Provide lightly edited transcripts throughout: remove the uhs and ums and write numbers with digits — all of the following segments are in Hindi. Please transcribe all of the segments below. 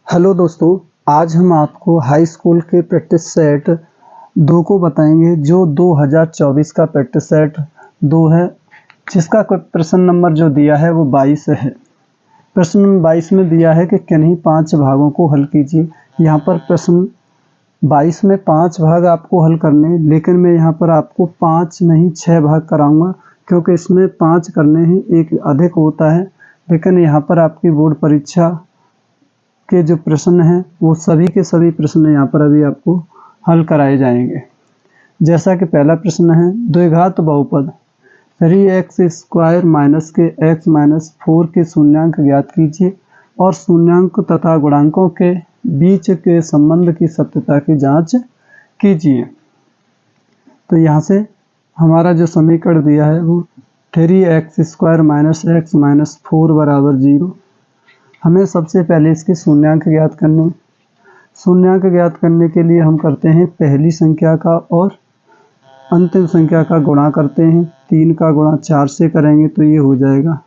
हेलो दोस्तों, आज हम आपको हाई स्कूल के प्रैक्टिस सेट 2 को बताएंगे जो 2024 का प्रैक्टिस सेट 2 है, जिसका प्रश्न नंबर जो दिया है वो 22 है। प्रश्न नंबर 22 में दिया है कि किन्हीं 5 भागों को हल कीजिए। यहाँ पर प्रश्न 22 में 5 भाग आपको हल करने, लेकिन मैं यहाँ पर आपको 5 नहीं 6 भाग कराऊंगा, क्योंकि इसमें 5 करने ही एक अधिक होता है। लेकिन यहाँ पर आपकी बोर्ड परीक्षा के जो प्रश्न हैं वो सभी के सभी प्रश्न यहाँ पर अभी आपको हल कराए जाएंगे। जैसा कि पहला प्रश्न है, द्विघात बहुपद 3x² माइनस के x माइनस 4 के शून्यांक ज्ञात कीजिए और शून्यांक तथा गुणांकों के बीच के संबंध की सत्यता की जांच कीजिए। तो यहाँ से हमारा जो समीकरण दिया है वो 3x² माइनस x माइनस 4 बराबर 0। हमें सबसे पहले इसके शून्यांक ज्ञात करने। शून्यांक ज्ञात करने के लिए हम करते हैं पहली संख्या का और अंतिम संख्या का गुणा करते हैं। 3 का गुणा 4 से करेंगे तो ये हो जाएगा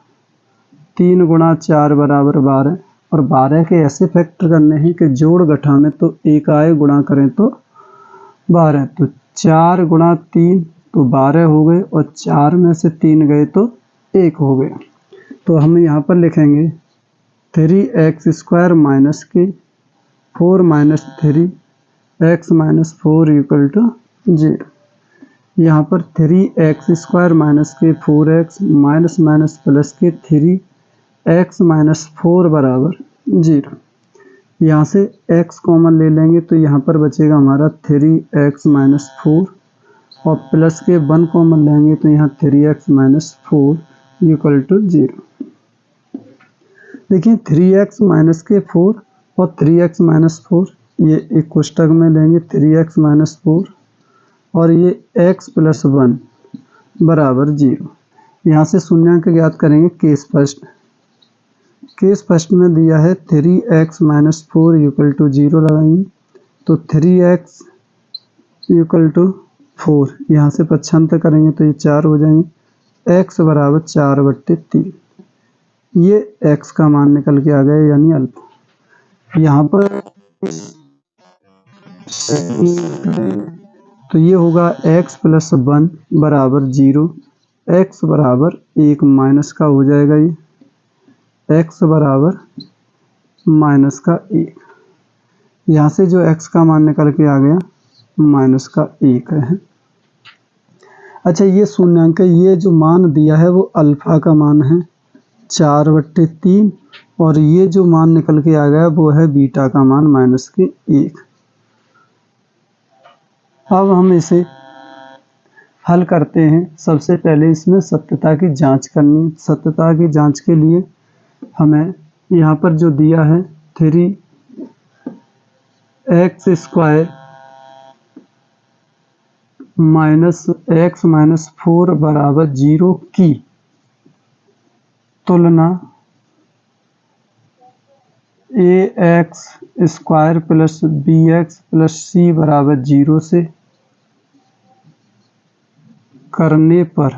3 गुणा 4 बराबर 12। और 12 के ऐसे फैक्टर करने हैं कि जोड़ घटा में तो 1 आए, गुणा करें तो 12। तो 4 गुणा 3 तो 12 हो गए और 4 में से 3 गए तो 1 हो गए। तो हम यहाँ पर लिखेंगे 3x² माइनस के 4 minus 3x minus 4 equal to 0। यहाँ पर 3x² माइनस के 4x माइनस माइनस प्लस के 3x माइनस 4 बराबर 0। यहाँ से x कॉमन ले लेंगे तो यहाँ पर बचेगा हमारा 3x माइनस 4 और प्लस के 1 कॉमन लेंगे तो यहाँ 3x माइनस 4 इक्वल टू 0। देखिए 3x माइनस के 4 और 3x माइनस 4 ये एक कोष्टक में लेंगे 3x माइनस 4 और ये x प्लस 1 बराबर 0। यहाँ से शून्यांक ज्ञात करेंगे केस फर्स्ट। केस फर्स्ट में दिया है 3x माइनस 4 इक्वल टू 0 लगाएंगे तो 3x इक्वल टू 4, यहाँ से पक्षांतर करेंगे तो ये 4 हो जाएंगे। x बराबर 4/3, ये x का मान निकल के आ गया यानी अल्फा। यहाँ पर तो ये होगा x प्लस 1 बराबर 0, x बराबर 1 माइनस का हो जाएगा, ये x बराबर माइनस का 1। यहाँ से जो x का मान निकल के आ गया माइनस का 1 है। अच्छा, ये शून्यांक ये जो मान दिया है वो अल्फा का मान है 4/3 और ये जो मान निकल के आ गया वो है बीटा का मान माइनस के 1। अब हम इसे हल करते हैं। सबसे पहले इसमें सत्यता की जांच करनी। सत्यता की जांच के लिए हमें यहाँ पर जो दिया है 3x² माइनस x माइनस 4 बराबर 0 की तुलना ax² plus bx plus c बराबर 0 से करने पर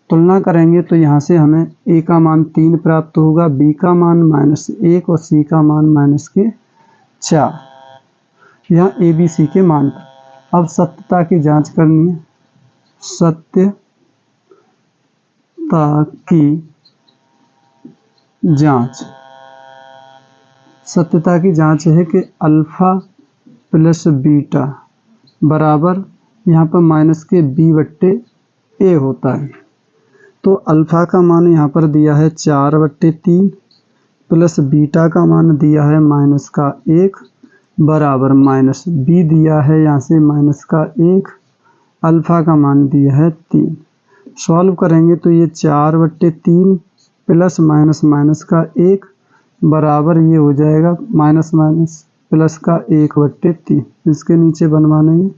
तुलना करेंगे तो यहाँ से हमें a का मान 3 प्राप्त होगा, b का मान -1 और c का मान -4। यहाँ a b c के मान पर अब सत्यता की जांच करनी है। सत्यता की जांच। सत्यता की जांच है कि अल्फा प्लस बीटा बराबर यहाँ पर माइनस के b/a होता है। तो अल्फा का मान यहाँ पर दिया है 4/3 प्लस बीटा का मान दिया है माइनस का 1 बराबर माइनस b दिया है यहाँ से माइनस का 1, अल्फा का मान दिया है 3। सॉल्व करेंगे तो ये 4/3 प्लस माइनस माइनस का 1 बराबर ये हो जाएगा माइनस माइनस प्लस का 1/3। इसके नीचे बनवाएंगे,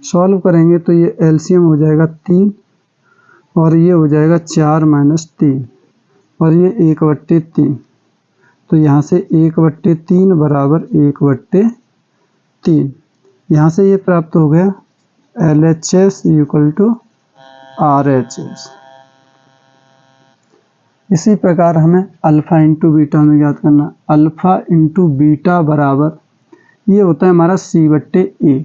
सॉल्व करेंगे तो ये एलसीएम हो जाएगा 3 और ये हो जाएगा 4 माइनस 3 और ये 1/3। तो यहाँ से 1/3 बराबर 1/3। यहाँ से ये प्राप्त हो गया LHS इक्वल टू RHS। इसी प्रकार हमें अल्फ़ा इंटू बीटा में ज्ञात करना। अल्फ़ा इंटू बीटा बराबर ये होता है हमारा C/A।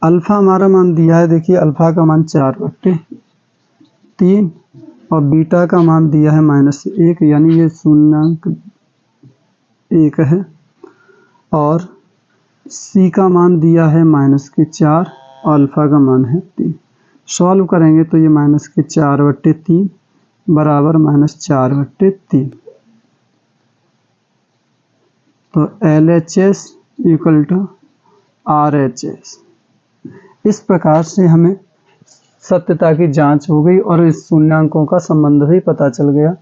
अल्फ़ा हमारा मान दिया है, देखिए अल्फ़ा का मान 4/3 और बीटा का मान दिया है -1, यानी ये 0.1 है। और C का मान दिया है -4 और अल्फ़ा का मान है 3। सॉल्व करेंगे तो ये -4/3 बराबर -4/3। तो LHS इक्वल टू RHS। इस प्रकार से हमें सत्यता की जांच हो गई और इस शून्यांकों का संबंध भी पता चल गया।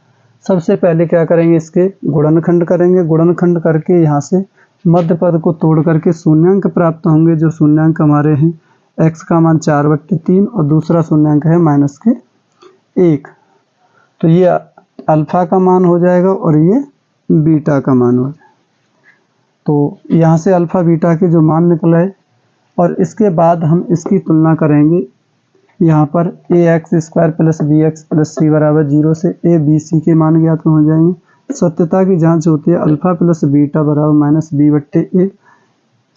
सबसे पहले क्या करेंगे, इसके गुणनखंड करेंगे। गुणनखंड करके यहाँ से मध्य पद को तोड़ करके शून्यांक प्राप्त होंगे। जो शून्यांक हमारे हैं, x का मान 4/3 और दूसरा शून्यांक है -1। तो ये अल्फ़ा का मान हो जाएगा और ये बीटा का मान हो जाएगा। तो यहाँ से अल्फ़ा बीटा के जो मान निकला है और इसके बाद हम इसकी तुलना करेंगे। यहाँ पर ax² + bx + c बराबर 0 से a b c के मान ज्ञात हो जाएंगे। सत्यता की जांच होती है अल्फ़ा + बीटा बराबर -b/a।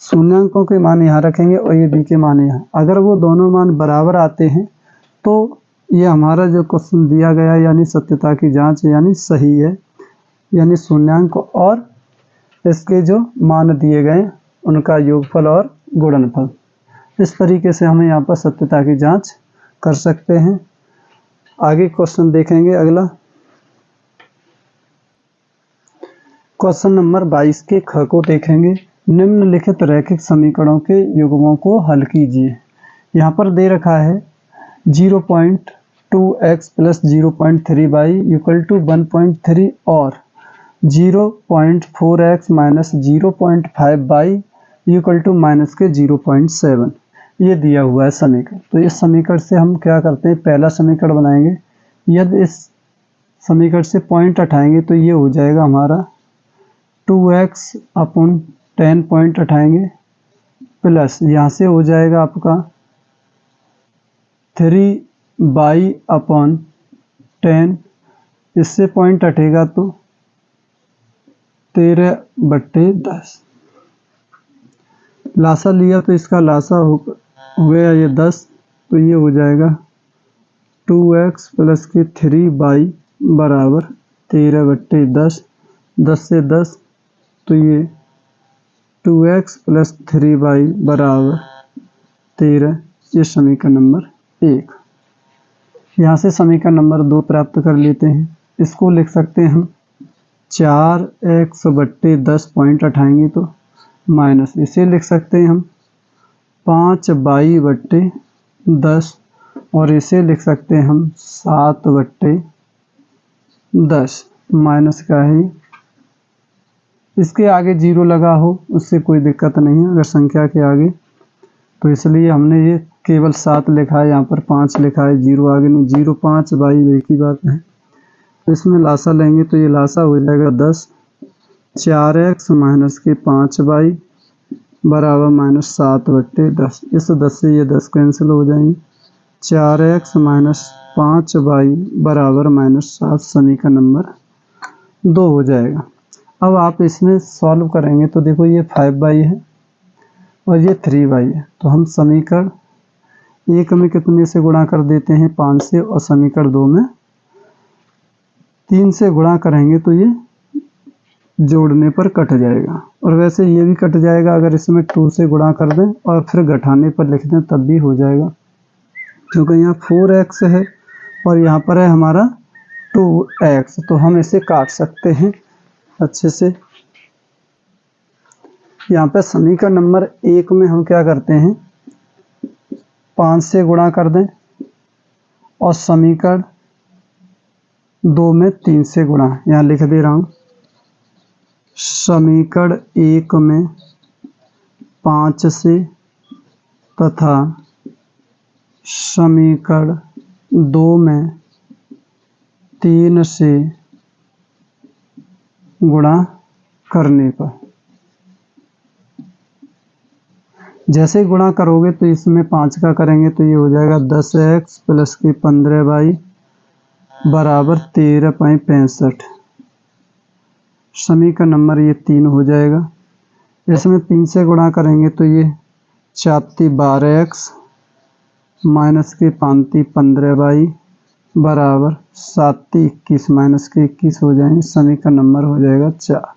शून्यांकों के मान यहाँ रखेंगे और ये b के मान यहाँ। अगर वो दोनों मान बराबर आते हैं तो ये हमारा जो क्वेश्चन दिया गया यानी सत्यता की जांच यानी सही है, यानी शून्यांक और इसके जो मान दिए गए उनका योगफल और गुणनफल। इस तरीके से हमें यहाँ पर सत्यता की जांच कर सकते हैं। आगे क्वेश्चन देखेंगे अगला। क्वेश्चन नंबर 22 के ख को देखेंगे। निम्नलिखित रैखिक समीकरणों के युग्मों को हल कीजिए। यहाँ पर दे रखा है 0.2x + 0.3y = 1.3 और 0.4x - 0.5y = -0.7 ये दिया हुआ है समीकरण। तो इस समीकरण से हम क्या करते हैं, पहला समीकरण बनाएंगे। यदि इस समीकरण से पॉइंट हटाएंगे तो ये हो जाएगा हमारा 2x/10 पॉइंट हटाएंगे प्लस यहाँ से हो जाएगा आपका 3y/10। इससे पॉइंट हटेगा तो 13/10। लासा लिया तो इसका लासा हो गया ये 10, तो ये हो जाएगा 2x + 3y बराबर 13/10। 10 से 10 तो ये 2x + 3y बराबर 13। ये समीकरण नंबर 1। यहाँ से समीकरण नंबर 2 प्राप्त कर लेते हैं। इसको लिख सकते हैं हम 4x/10 पॉइंट हटाएंगे तो माइनस, इसे लिख सकते हैं हम 5y/10 और इसे लिख सकते हैं हम 7/10 माइनस का है। इसके आगे 0 लगा हो उससे कोई दिक्कत नहीं है अगर संख्या के आगे, तो इसलिए हमने ये केवल 7 लिखा है, यहाँ पर 5 लिखा है, 0 आगे नहीं। 0 5y एक ही बात है। इसमें लासा लेंगे तो ये लासा हो जाएगा 10। 4x - 5y बराबर -7/10। इस 10 से ये 10 कैंसिल हो जाएंगे। 4x - 5y बराबर -7 समीकरण नंबर 2 हो जाएगा। अब आप इसमें सॉल्व करेंगे तो देखो ये 5y है और ये 3y है। तो हम समीकरण 1 में कितने से गुणा कर देते हैं, 5 से, और समीकरण 2 में 3 से गुणा करेंगे तो ये जोड़ने पर कट जाएगा। और वैसे ये भी कट जाएगा अगर इसमें 2 से गुणा कर दें और फिर घटाने पर लिख दें तब भी हो जाएगा, क्योंकि यहाँ 4x है और यहाँ पर है हमारा 2x। तो हम इसे काट सकते हैं अच्छे से। यहाँ पे समीकरण नंबर 1 में हम क्या करते हैं, 5 से गुणा कर दें और समीकरण 2 में 3 से गुणा, यहाँ लिख दे रहा हूँ। समीकरण 1 में 5 से तथा समीकरण 2 में 3 से गुणा करने पर, जैसे गुणा करोगे तो इसमें 5 का करेंगे तो ये हो जाएगा 10x + 15y बराबर 13.65। समीकरण नंबर ये 3 हो जाएगा। इसमें 3 से गुणा करेंगे तो ये 4×12x माइनस के 5×15y बराबर 7×21 माइनस के 21 हो जाएंगे। समीकरण नंबर हो जाएगा 4।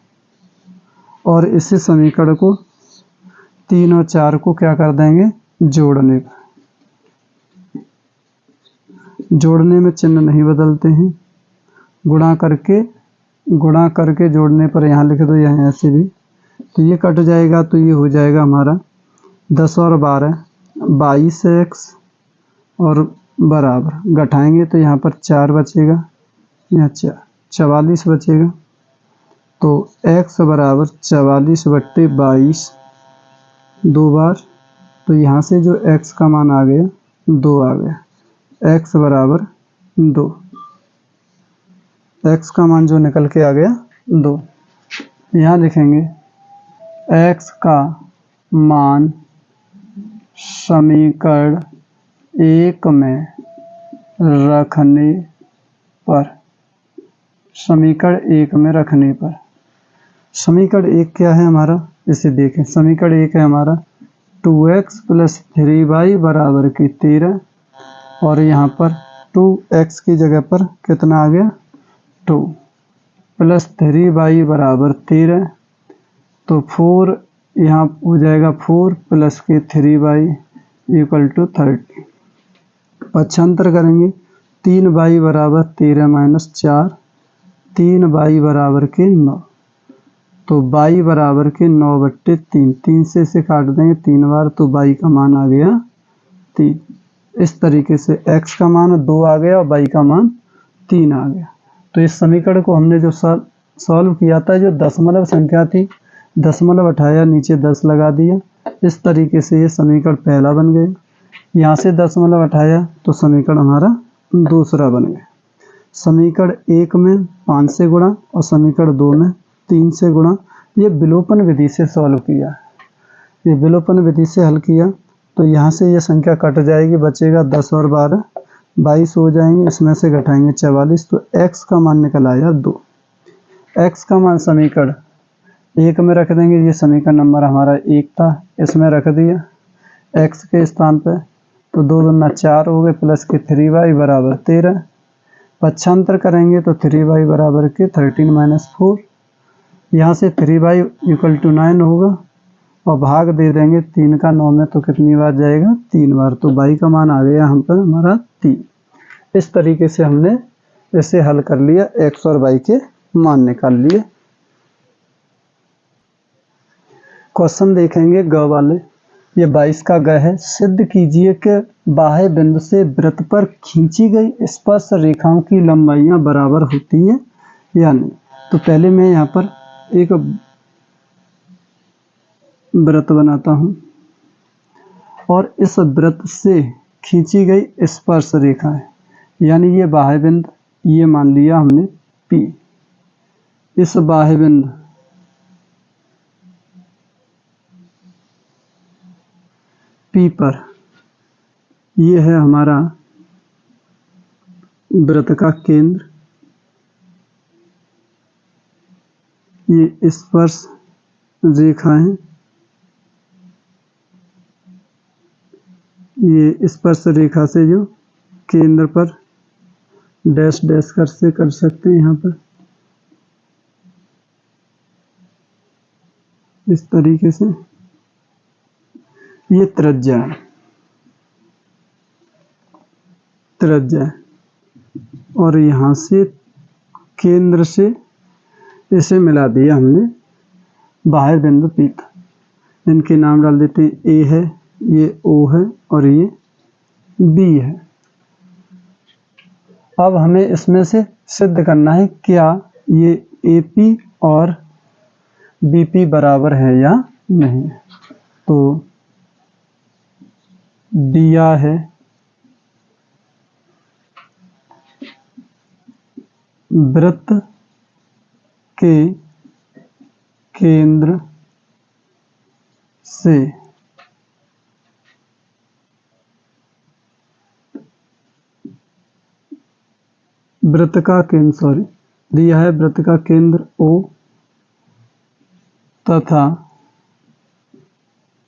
और इसी समीकरण को 3 और 4 को क्या कर देंगे, जोड़ने में चिन्ह नहीं बदलते हैं। गुणा करके जोड़ने पर यहाँ लिख दो, यहाँ ऐसे भी, तो ये कट जाएगा। तो ये हो जाएगा हमारा 10 और 12 22x और बराबर घटाएंगे तो यहाँ पर 4 बचेगा, यहाँ 44 बचेगा। तो x बराबर 44/22 दो बार, तो यहाँ से जो x का मान आ गया 2 आ गया। x बराबर 2, x का मान जो निकल के आ गया 2। यहाँ लिखेंगे x का मान समीकरण 1 में रखने पर, समीकरण 1 में रखने पर। समीकरण 1 क्या है हमारा, इसे देखें। समीकरण 1 है हमारा 2x + 3y बराबर की 13, और यहाँ पर 2x की जगह पर कितना आ गया 2 + 3y बराबर 13, तो 4 यहाँ हो जाएगा 4 + के 3y = 30। पक्षांतर करेंगे 3y बराबर 13 - 4, 3y बराबर के 9, तो y बराबर के 9/3। 3 से इसे काट देंगे 3 बार, तो y का मान आ गया 3। इस तरीके से x का मान 2 आ गया और y का मान 3 आ गया। तो इस समीकरण को हमने जो सॉल्व किया था, जो दशमलव संख्या थी, दशमलव हटाया, नीचे 10 लगा दिया। इस तरीके से ये समीकरण पहला बन गया। यहाँ से दशमलव हटाया तो समीकरण हमारा दूसरा बन गया। समीकरण 1 में 5 से गुणा और समीकरण 2 में 3 से गुणा। ये विलोपन विधि से सॉल्व किया, ये विलोपन विधि से हल किया। तो यहाँ से ये संख्या कट जाएगी, बचेगा 10 और 12 22 हो जाएंगे। इसमें से घटाएंगे 44, तो x का मान निकल आया 2। x का मान समीकरण 1 में रख देंगे, ये समीकरण नंबर हमारा 1 था, इसमें रख दिया x के स्थान पे, तो 2 दूना 4 हो गए, प्लस के 3y बराबर 13। पक्षांतर करेंगे तो 3y बराबर के 13 - 4, यहाँ से 3y = 9 होगा, और भाग दे देंगे 3 का 9 में, तो कितनी बार जाएगा 3 बार, तो y का मान आ गया यहाँ पर हमारा 3। इस तरीके से हमने इसे हल कर लिया, x और y के मान निकाल लिए। क्वेश्चन देखेंगे ग वाले। ये 22 का ग है। सिद्ध कीजिए कि बाह्य बिंदु से वृत्त पर खींची गई स्पर्श रेखाओं की लंबाइयां बराबर होती है या नहीं। तो पहले मैं यहाँ पर एक वृत्त बनाता हूँ, और इस वृत्त से खींची गई स्पर्श रेखा है, यानी ये बाह्य बिंदु, ये मान लिया हमने P। इस बाह्य बिंदु P पर ये है हमारा वृत्त का केंद्र। ये स्पर्श रेखा है, ये स्पर्श रेखा से जो केंद्र पर डैश डैश कर सकते हैं यहाँ पर इस तरीके से। ये त्रिज्या है, और यहाँ से केंद्र से इसे मिला दिया हमने बाह्य बिंदु P था। इनके नाम डाल देते हैं, A है, ये O है, और ये B है। अब हमें इसमें से सिद्ध करना है क्या ये AP और BP बराबर है या नहीं। तो दिया है वृत्त के केंद्र से वृत्त का केंद्र दिया है वृत्त का केंद्र O तथा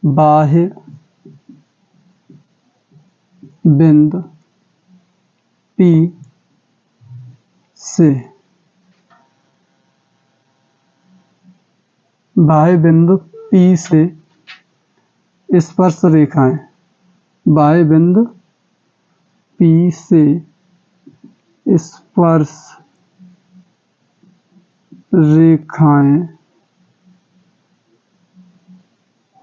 बाह्य बिंदु P से बाह्य बिंदु P से स्पर्श रेखाएं, बाह्य बिंदु P से स्पर्श रेखाएं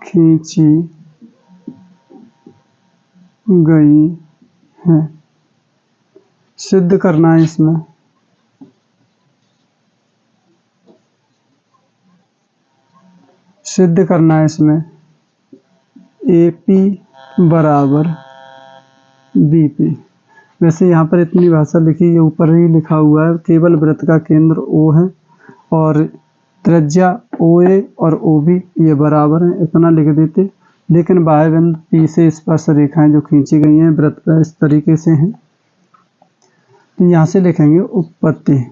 खींची गई हैं। सिद्ध करना है इसमें। सिद्ध करना है इसमें AP बराबर BP। वैसे यहाँ पर इतनी भाषा लिखी, ये ऊपर ही लिखा हुआ है, केवल वृत्त का केंद्र O है और त्रिज्या OA और OB ये बराबर हैं, इतना लिख देते। लेकिन बाह्य बिंदु P से स्पर्श रेखाएं जो खींची गई हैं वृत्त पर इस तरीके से हैं, तो यहाँ से लिखेंगे उपपत्ति।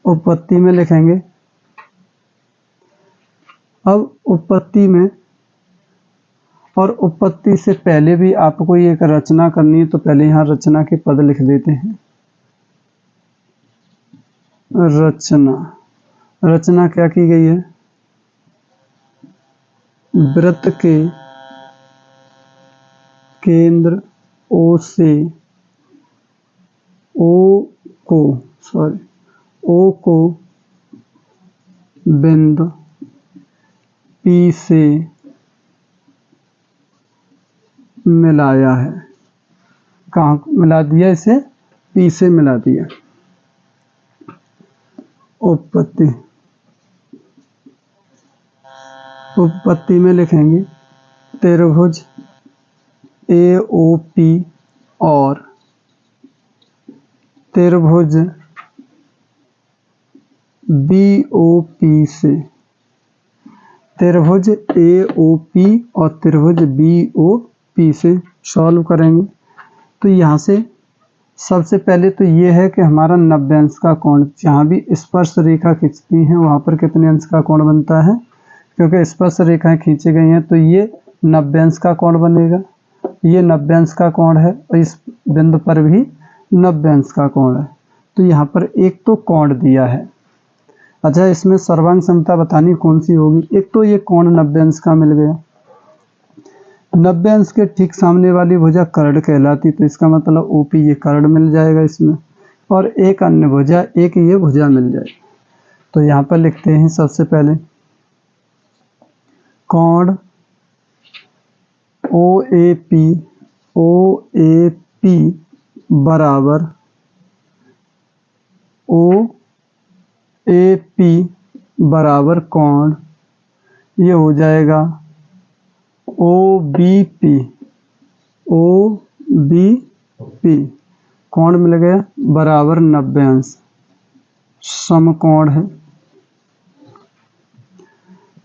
उपपत्ति में लिखेंगे, अब उपपत्ति में और उपपत्ति से पहले भी आपको ये एक रचना करनी है, तो पहले यहाँ रचना के पद लिख देते हैं। रचना, रचना क्या की गई है? वृत्त के केंद्र O से O को बिंदु P से मिलाया है। कहाँ मिला दिया? इसे P से मिला दिया। उपपत्ति, उपपत्ति में लिखेंगे त्रिभुज AOP और त्रिभुज BOP से, त्रिभुज AOP और त्रिभुज BOP से सॉल्व करेंगे। तो यहाँ से सबसे पहले तो ये है कि हमारा 90 अंश का कोण, जहाँ भी स्पर्श रेखा खींचती हैं वहाँ पर कितने अंश का कोण बनता है? क्योंकि स्पर्श रेखाएं खींची गई हैं तो ये 90 अंश का कोण बनेगा। ये 90 अंश का कोण है और इस बिंदु पर भी 90 अंश का कोण है। तो यहाँ पर एक तो कोण दिया है। अच्छा, इसमें सर्वांग समता बतानी कौन सी होगी? एक तो ये कोण 90 अंश का मिल गया, 90 अंश के ठीक सामने वाली भुजा कर्ण कहलाती, तो इसका मतलब OP ये कर्ण मिल जाएगा इसमें, और एक अन्य भुजा, एक ये भुजा मिल जाएगी। तो यहाँ पर लिखते हैं सबसे पहले कोण OAP बराबर OAP बराबर कोण ये हो जाएगा OBP। कोण मिल गया बराबर 90 अंश, समकोण है।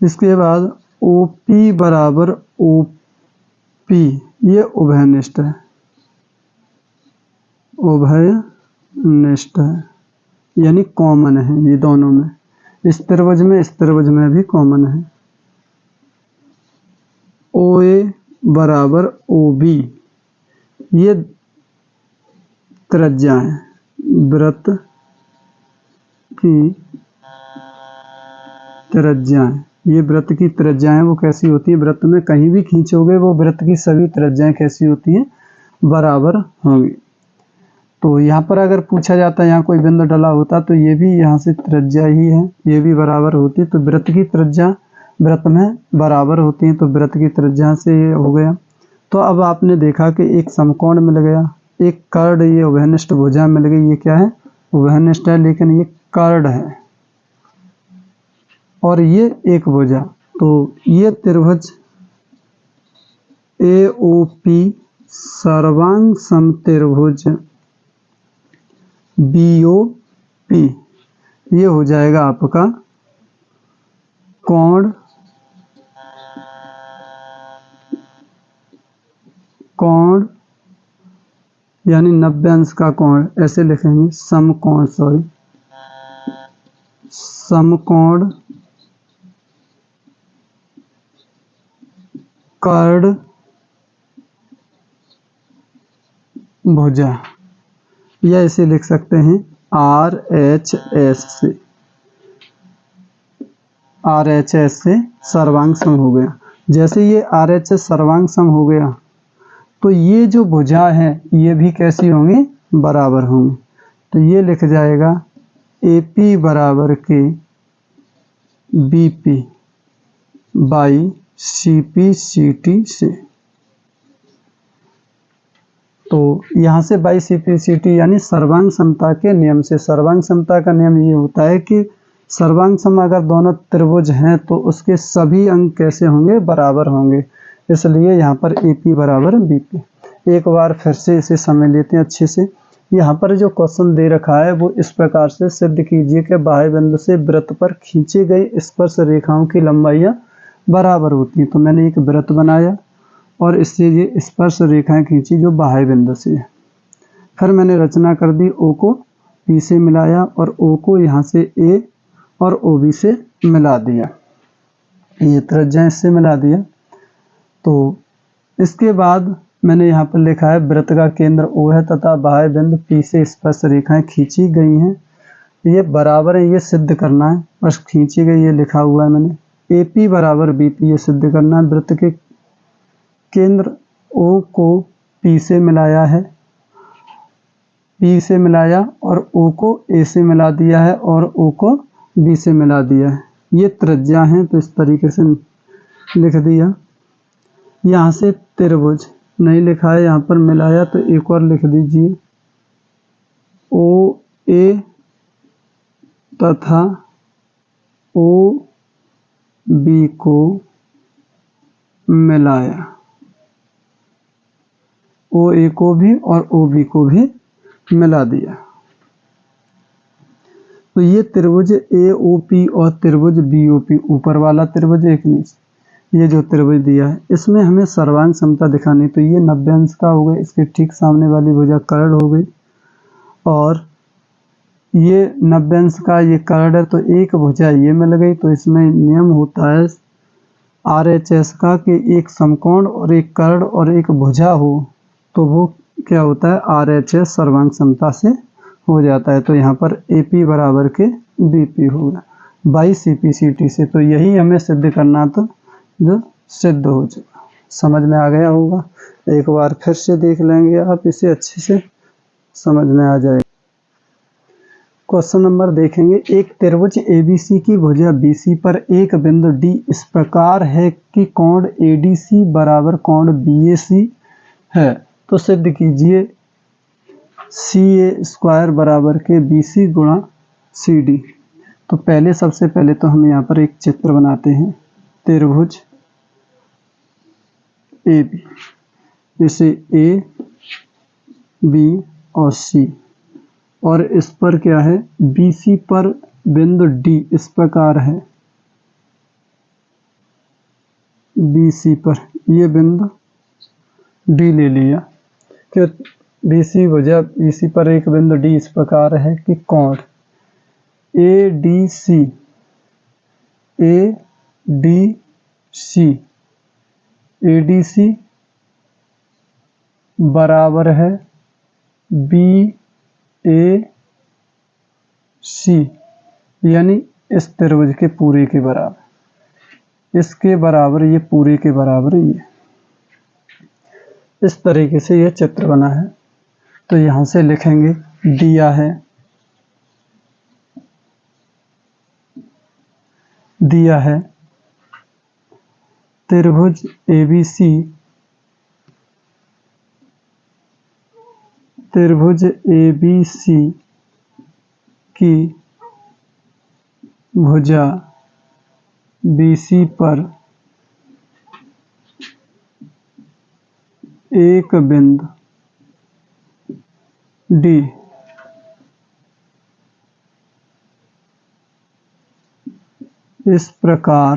इसके बाद OP बराबर OP, ये उभयनिष्ठ है, उभयनिष्ठ है यानी कॉमन है ये दोनों में, इस त्रिभुज में भी कॉमन है। OA बराबर OB, ये त्रिज्या है, वृत्त की त्रिज्याएं, ये वृत्त की त्रिज्याएं वो कैसी होती है? वृत्त में कहीं भी खींचोगे वो वृत्त की सभी त्रिज्याएं कैसी होती हैं? बराबर होंगी। तो यहाँ पर अगर पूछा जाता है यहाँ कोई बिंदु डला होता तो ये भी यहाँ से त्रिज्या ही है, ये भी बराबर होती, तो वृत्त की त्रिज्या वृत्त में बराबर होती है, तो वृत्त की त्रिज्या से ये हो गया। तो अब आपने देखा कि एक समकोण मिल गया, एक कर्ण, ये उभयनिष्ठ भुजा मिल गई, ये क्या है? उभयनिष्ठ है, लेकिन ये कर्ण है और ये एक भुजा, तो ये त्रिभुज AOP सर्वांग समत्रिभुज BOP, ये हो जाएगा आपका कोण यानी 90 अंश का कोण, ऐसे लिखेंगे समकोण, समकोण कर्ण भुजा, या इसे लिख सकते हैं RHS से, RHS से सर्वांग सम हो गया। जैसे ये RHS सर्वांग सम हो गया तो ये जो भुजा है ये भी कैसी होंगी, बराबर होंगी। तो ये लिख जाएगा AP बराबर के BP बाई CP CT से। तो यहाँ से बाई CP CT यानी सर्वांग समता के नियम से, सर्वांग समता का नियम ये होता है कि सर्वांग सम अगर दोनों त्रिभुज हैं तो उसके सभी अंक कैसे होंगे, बराबर होंगे। इसलिए यहाँ पर AP बराबर BP। एक बार फिर से इसे समझ लेते हैं अच्छे से। यहाँ पर जो क्वेश्चन दे रखा है वो इस प्रकार से सिद्ध कीजिए कि बाह्य बिंदु से वृत्त पर खींचे गए स्पर्श रेखाओं की लंबाइयाँ बराबर होती हैं। तो मैंने एक वृत्त बनाया और इससे ये स्पर्श रेखाएं खींची जो बाह्य बिंदु से है। फिर मैंने रचना कर दी, O को P से मिलाया और O को यहाँ से A और OB से मिला दिया, ये त्रिज्या इससे मिला दिया। तो इसके बाद मैंने यहाँ पर लिखा है वृत्त का केंद्र O है तथा बाह्य बिंदु P से स्पर्श रेखाएं खींची गई हैं, ये बराबर है, ये सिद्ध करना है। बस खींची गई ये लिखा हुआ है मैंने। AP बराबर BP ये सिद्ध करना है। वृत्त के केंद्र O को P से मिलाया है, P से मिलाया और O को A से मिला दिया है और O को B से मिला दिया है। ये त्रिज्या हैं तो इस तरीके से लिख दिया। यहाँ से त्रिभुज नहीं लिखा है, यहाँ पर मिलाया तो एक और लिख दीजिए, OA तथा OB को मिलाया, OA को भी और OB को भी मिला दिया। तो ये त्रिभुज AOP और त्रिभुज BOP, ऊपर वाला त्रिभुज एक नीचे, ये जो त्रिभुज दिया है इसमें हमें सर्वांग समता दिखानी। तो ये 90 अंश का हो गया, इसके ठीक सामने वाली भुजा कर्ण हो गई और ये 90 अंश का ये कर्ण है तो एक भुजा ये मिल गई। तो इसमें नियम होता है RHS का कि एक समकोण और एक कर्ण और एक भुजा हो तो वो क्या होता है, RHS सर्वांग समता से हो जाता है। तो यहाँ पर AP बराबर के BP होगा बाई CP CT से। तो यही हमें सिद्ध करना था जो सिद्ध हो चुका। समझ में आ गया होगा, एक बार फिर से देख लेंगे आप, इसे अच्छे से समझ में आ जाएगा। क्वेश्चन नंबर देखेंगे, एक त्रिभुज ABC की भुजा BC पर एक बिंदु D इस प्रकार है कि कोण ADC बराबर कोण BAC है, तो सिद्ध कीजिए CA स्क्वायर बराबर के BC गुणा CD। तो पहले सबसे पहले तो हम यहाँ पर एक चित्र बनाते हैं, त्रिभुज AB, इसे A, B और C, और इस पर क्या है BC पर बिंदु D इस प्रकार है, BC पर ये बिंदु D ले लिया कि BC भुजा BC पर एक बिंदु D इस प्रकार है कि कोण ADC बराबर है BAC, यानी इस त्रिभुज के पूरे के बराबर, इसके बराबर, ये पूरे के बराबर ये। इस तरीके से ये चित्र बना है। तो यहाँ से लिखेंगे, दिया है त्रिभुज ABC की भुजा BC पर एक बिंदु D इस प्रकार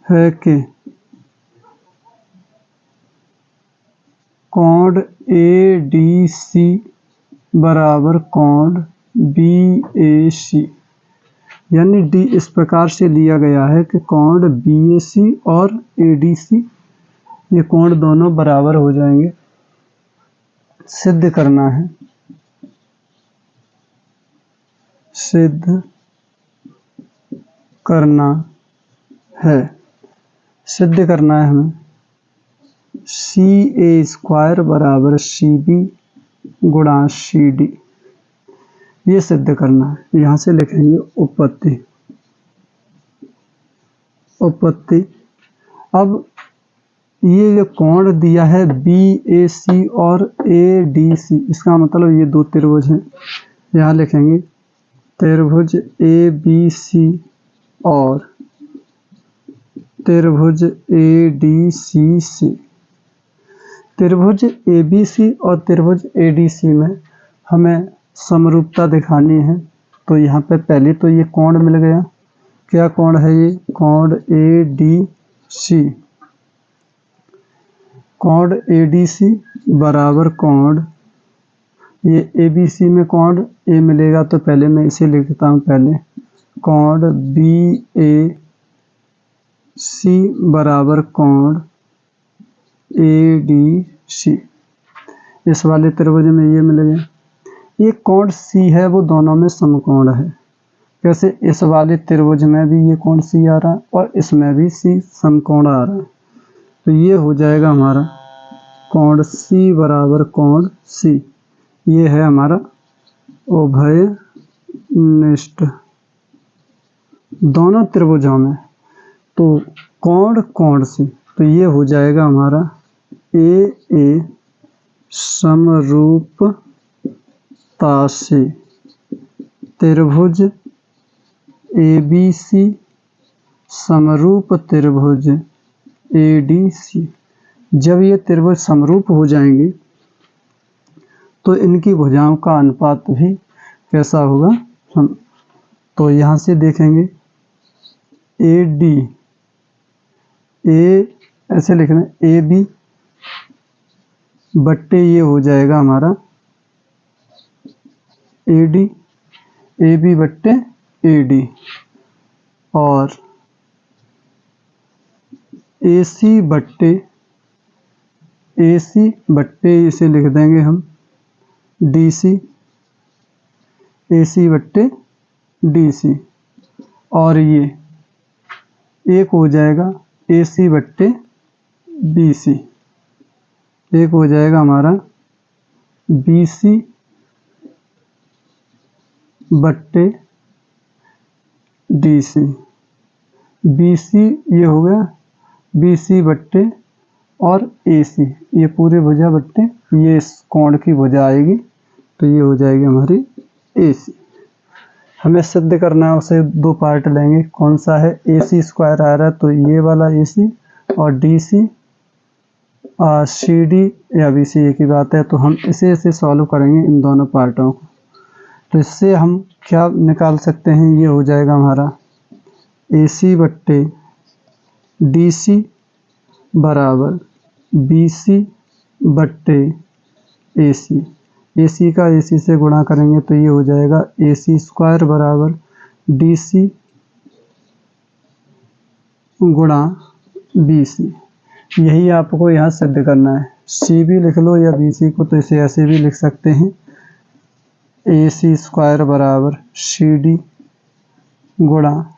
है कि कोण ADC बराबर कोण BAC, यानी डी इस प्रकार से लिया गया है कि कोण BAC और ADC ये कोण दोनों बराबर हो जाएंगे। सिद्ध करना है, सिद्ध करना है, सिद्ध करना है हमें CA² बराबर CB गुणा CD, ये सिद्ध करना है। यहाँ से लिखेंगे उत्पत्ति। उत्पत्ति, अब ये जो कोण दिया है BAC और ADC, इसका मतलब ये दो त्रिभुज हैं। यहाँ लिखेंगे त्रिभुज ABC और त्रिभुज ADC। त्रिभुज ABC और त्रिभुज ADC में हमें समरूपता दिखानी है, तो यहाँ पे पहले तो ये कोण मिल गया। क्या कोण है ये? कोण ADC। कोण ADC बराबर कोण, ये ABC में कोण A मिलेगा तो पहले मैं इसे लिखता हूँ। पहले कोण BAC बराबर कोण ADC। इस वाले त्रिभुज में ये मिल गया। ये कोण C है वो दोनों में समकोण है। कैसे? इस वाले त्रिभुज में भी ये कोण C आ रहा है और इसमें भी C समकोण आ रहा है, तो ये हो जाएगा हमारा कोण C बराबर कोण C। ये है हमारा उभयनिष्ठ दोनों त्रिभुजों में। तो कोण कोण से, तो ये हो जाएगा हमारा AA समरूपता से त्रिभुज ABC समरूप त्रिभुज ADC। जब ये त्रिभुज समरूप हो जाएंगे तो इनकी भुजाओं का अनुपात भी कैसा होगा हम तो यहाँ से देखेंगे AD ऐसे लिखना AB बट्टे ये हो जाएगा हमारा AB बट्टे AD और AC बट्टे इसे लिख देंगे हम DC, AC बट्टे DC और ये एक हो जाएगा AC बट्टे BC, एक हो जाएगा हमारा BC बट्टे DC। BC ये हो गया BC बट्टे और AC, ये पूरे भुजा बट्टे ये इस कोण की भुजा आएगी, तो ये हो जाएगी हमारी AC। हमें सिद्ध करना है, उसे दो पार्ट लेंगे। कौन सा है? AC² आ रहा है तो ये वाला AC और DC CD या BC एक ही बात है, तो हम इसे सॉल्व करेंगे इन दोनों पार्टों को। तो इससे हम क्या निकाल सकते हैं? ये हो जाएगा हमारा AC बट्टे DC बराबर BC बट्टे AC। AC का AC से गुणा करेंगे तो ये हो जाएगा AC² बराबर DC गुणा BC। यही आपको यहाँ सिद्ध करना है। CB लिख लो या BC को, तो इसे ऐसे भी लिख सकते हैं AC² बराबर CD गुणा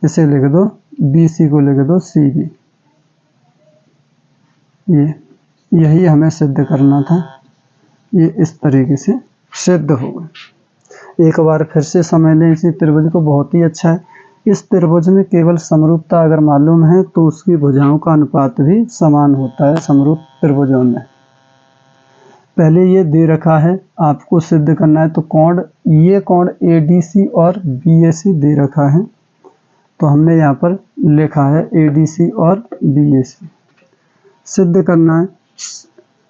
इसे लिख दो BC को लिख दो CB। यही हमें सिद्ध करना था। ये इस तरीके से सिद्ध होगा। एक बार फिर से समझ लें इसी त्रिभुज को, बहुत ही अच्छा है। इस त्रिभुज में केवल समरूपता अगर मालूम है तो उसकी भुजाओं का अनुपात भी समान होता है समरूप त्रिभुजों में। पहले ये दे रखा है, आपको सिद्ध करना है। तो कोण, ये कोण ADC और BAC दे रखा है, तो हमने यहाँ पर लिखा है ADC और BAC। सिद्ध करना है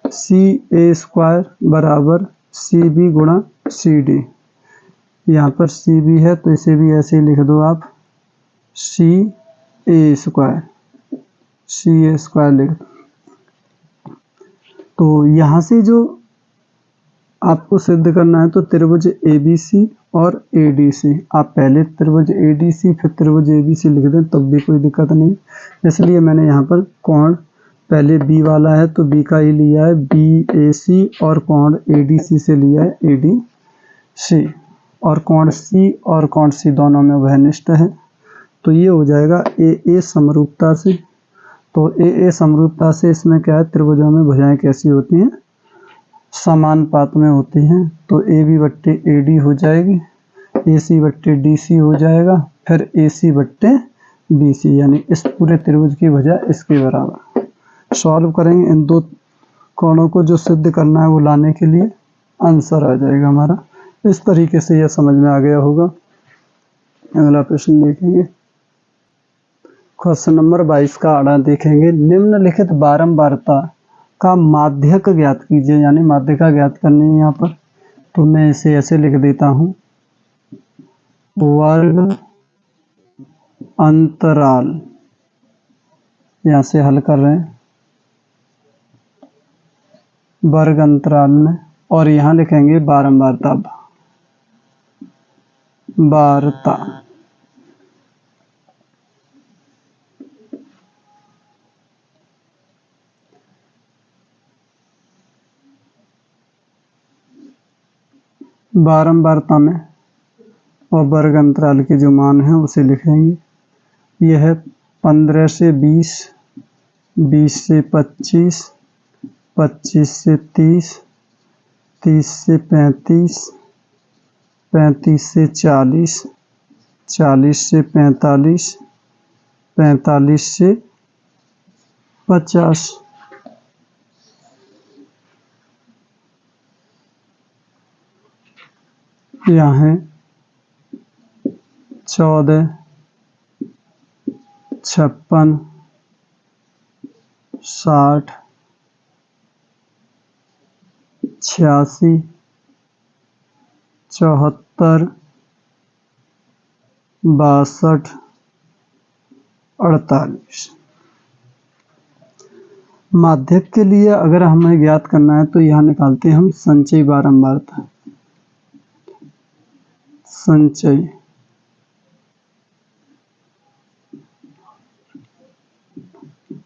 CA² बराबर CB गुणा CD। यहाँ पर CB है तो इसे भी ऐसे ही लिख दो आप CA² लिख दो। तो यहाँ से जो आपको सिद्ध करना है तो त्रिभुज ABC और ADC, आप पहले त्रिभुज ADC फिर त्रिभुज ABC लिख दें तब भी कोई दिक्कत नहीं, इसलिए मैंने यहाँ पर कोण पहले B वाला है तो B का ही लिया है BAC, और कोण ADC से लिया है ADC, और कोण C और कोण C दोनों में वहनिष्ठ है। तो ये हो जाएगा AA समरूपता से। तो AA समरूपता से इसमें क्या है, त्रिभुजों में भुजाएं कैसी होती हैं, समानुपात में होती हैं। तो AB बट्टे AD हो जाएगी, AC बट्टे DC हो जाएगा, फिर AC बट्टे BC, यानी इस पूरे त्रिभुज की भुजा इसके बराबर। सॉल्व करेंगे इन दो कोणों को जो सिद्ध करना है वो लाने के लिए, आंसर आ जाएगा हमारा। इस तरीके से यह समझ में आ गया होगा। अगला प्रश्न देखेंगे, क्वेश्चन नंबर 22 का आड़ा देखेंगे। निम्नलिखित बारंबारता का माध्यक ज्ञात कीजिए, यानी माध्यिका ज्ञात करनी है यहाँ पर। तो मैं इसे ऐसे लिख देता हूँ, वर्ग अंतराल, यहाँ से हल कर रहे हैं वर्ग अंतराल में, और यहाँ लिखेंगे बारंबारता, बारता। बारंबारता में और वर्ग अंतराल के जो मान हैं उसे लिखेंगे। यह है 15 से 20, 20 से 25, 25 से 30, 30 से 35, 35 से 40, 40 से 45, 45 से 50। यहाँ है 14, 56, 60, 86, 74, 62, 48। माध्यक के लिए अगर हमें ज्ञात करना है तो यहाँ निकालते हैं हम संचयी बारंबारता,